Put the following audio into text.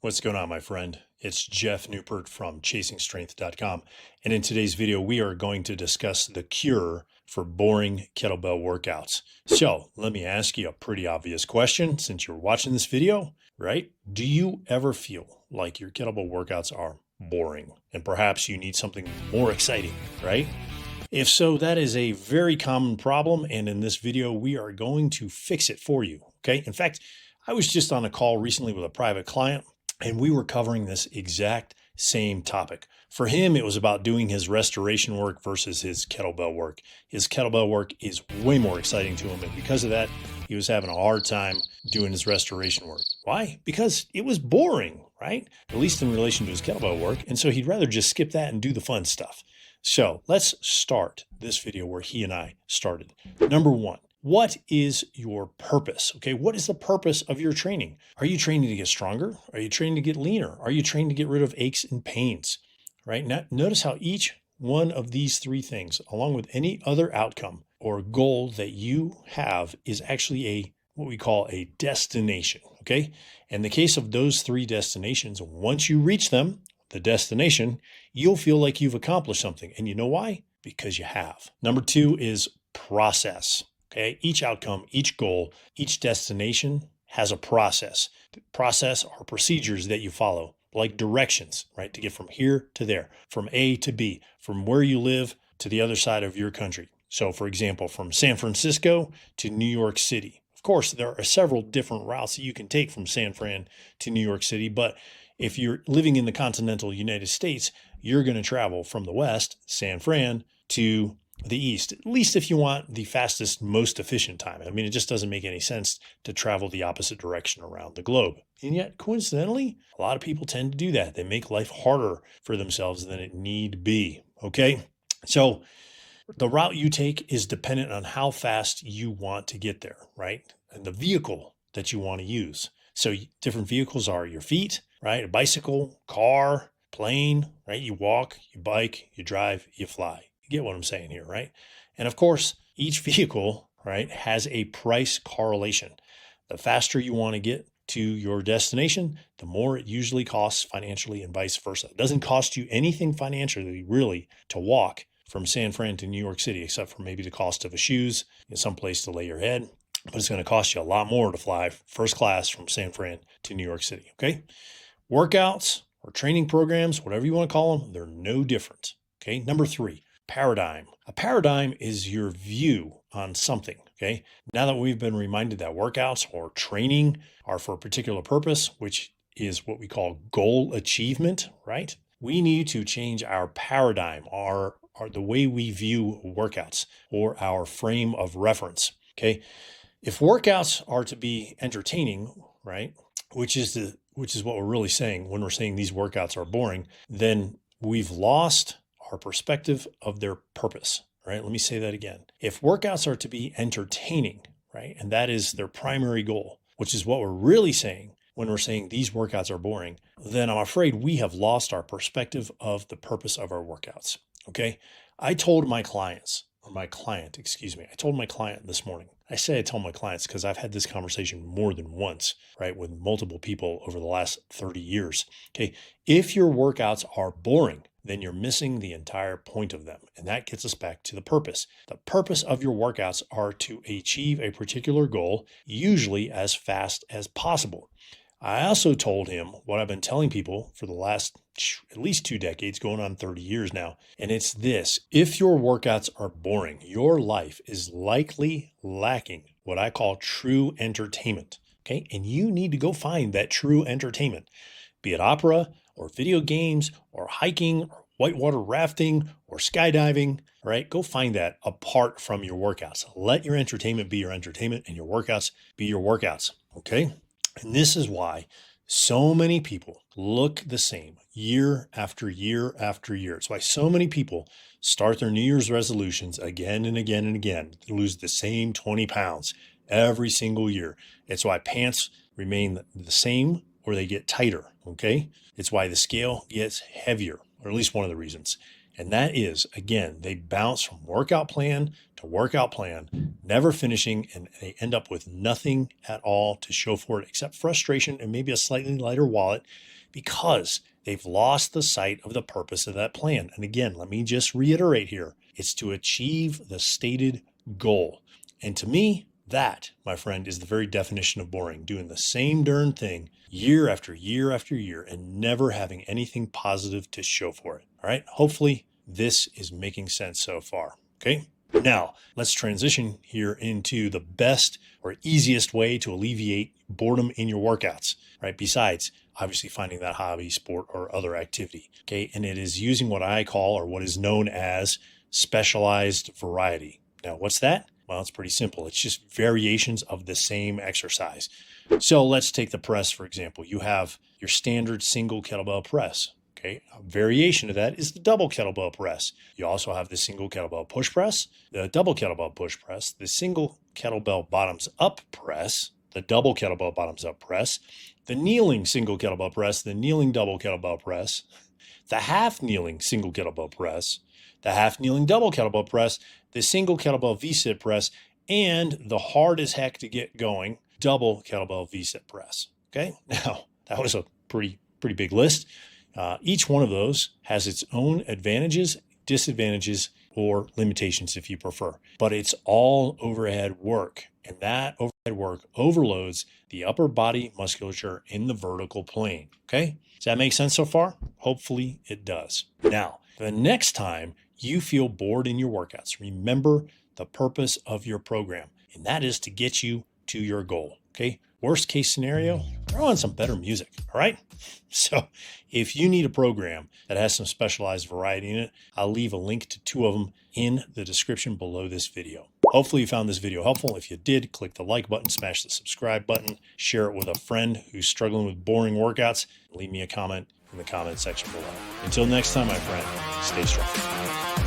What's going on, my friend? It's Jeff Newport from ChasingStrength.com. And in today's video, we are going to discuss the cure for boring kettlebell workouts. So let me ask you a pretty obvious question since you're watching this video, right? Do you ever feel like your kettlebell workouts are boring and perhaps you need something more exciting, right? If so, that is a very common problem. And in this video, we are going to fix it for you. Okay. In fact, I was just on a call recently with a private client and we were covering this exact same topic. For him, it was about doing his restoration work versus his kettlebell work. His kettlebell work is way more exciting to him. And because of that, he was having a hard time doing his restoration work. Why? Because it was boring, right? At least in relation to his kettlebell work. And so he'd rather just skip that and do the fun stuff. So let's start this video where he and I started. Number one, what is your purpose? Okay, what is the purpose of your training? Are you training to get stronger? Are you training to get leaner? Are you training to get rid of aches and pains? Right? Now, notice how each one of these three things, along with any other outcome or goal that you have, is actually what we call a destination. Okay, in the case of those three destinations, once you reach them, the destination, you'll feel like you've accomplished something. And you know why? Because you have. Number two is process. Okay, each outcome, each goal, each destination has a process. The process are procedures that you follow, like directions, right? To get from here to there, from A to B, from where you live to the other side of your country. So for example, from San Francisco to New York City. Of course, there are several different routes that you can take from San Fran to New York City, but if you're living in the continental United States, you're going to travel from the west, San Fran, to the east, at least if you want the fastest, most efficient time. I mean, it just doesn't make any sense to travel the opposite direction around the globe. And yet, coincidentally, a lot of people tend to do that. They make life harder for themselves than it need be. Okay. So the route you take is dependent on how fast you want to get there, right? And the vehicle that you want to use. So different vehicles are your feet, right? A bicycle, car, plane, right? You walk, you bike, you drive, you fly. You get what I'm saying here, right? And of course, each vehicle, right, has a price correlation. The faster you want to get to your destination, the more it usually costs financially and vice versa. It doesn't cost you anything financially, really, to walk from San Fran to New York City, except for maybe the cost of the shoes and some place to lay your head. But it's going to cost you a lot more to fly first class from San Fran to New York City, okay? Workouts or training programs, whatever you want to call them, they're no different, okay? Number three, paradigm. A paradigm is your view on something, okay? Now that we've been reminded that workouts or training are for a particular purpose, which is what we call goal achievement, right? We need to change our paradigm, our the way we view workouts or our frame of reference, okay? If workouts are to be entertaining, right, which is what we're really saying when we're saying these workouts are boring, then we've lost our perspective of their purpose, right? Let me say that again. If workouts are to be entertaining, right, and that is their primary goal, which is what we're really saying when we're saying these workouts are boring, then I'm afraid we have lost our perspective of the purpose of our workouts, okay? I told my client this morning. I say I tell my clients because I've had this conversation more than once, right, with multiple people over the last 30 years. Okay, if your workouts are boring, then you're missing the entire point of them. And that gets us back to the purpose. The purpose of your workouts are to achieve a particular goal, usually as fast as possible. I also told him what I've been telling people for the last at least 2 decades, going on 30 years now. And it's this: if your workouts are boring, your life is likely lacking what I call true entertainment. Okay. And you need to go find that true entertainment, be it opera or video games or hiking or whitewater rafting or skydiving. All right. Go find that apart from your workouts. Let your entertainment be your entertainment and your workouts be your workouts. Okay. And this is why so many people look the same year after year after year. It's why so many people start their New Year's resolutions again and again and again to lose the same 20 pounds every single year. It's why pants remain the same or they get tighter, okay? It's why the scale gets heavier, or at least one of the reasons. And that is, again, they bounce from workout plan to workout plan, never finishing, and they end up with nothing at all to show for it except frustration and maybe a slightly lighter wallet because they've lost the sight of the purpose of that plan. And again, let me just reiterate here. It's to achieve the stated goal. And to me, that, my friend, is the very definition of boring, doing the same darn thing year after year after year and never having anything positive to show for it. All right. Hopefully this is making sense so far. Okay. Now let's transition here into the best or easiest way to alleviate boredom in your workouts, right? Besides obviously finding that hobby, sport, or other activity. Okay. And it is using what I call, or what is known as, specialized variety. Now, what's that? Well, it's pretty simple. It's just variations of the same exercise. So let's take the press, for example. You have your standard single kettlebell press. Okay, a variation of that is the double kettlebell press. You also have the single kettlebell push press, the double kettlebell push press, the single kettlebell bottoms up press, the double kettlebell bottoms up press, the kneeling single kettlebell press, the kneeling double kettlebell press, the half kneeling single kettlebell press, the half kneeling double kettlebell press, the single kettlebell V-sit press, and the hard as heck to get going double kettlebell V-sit press. Okay, now that was a pretty big list. Each one of those has its own advantages, disadvantages, or limitations if you prefer, but it's all overhead work, and that overhead work overloads the upper body musculature in the vertical plane. Okay, does that make sense so far? Hopefully it does. Now, the next time you feel bored in your workouts, remember the purpose of your program, and that is to get you to your goal. Okay, worst case scenario, throw on some better music. All right. So if you need a program that has some specialized variety in it, I'll leave a link to 2 of them in the description below this video. Hopefully you found this video helpful. If you did, click the like button, smash the subscribe button, share it with a friend who's struggling with boring workouts, leave me a comment in the comment section below. Until next time, my friend, stay strong.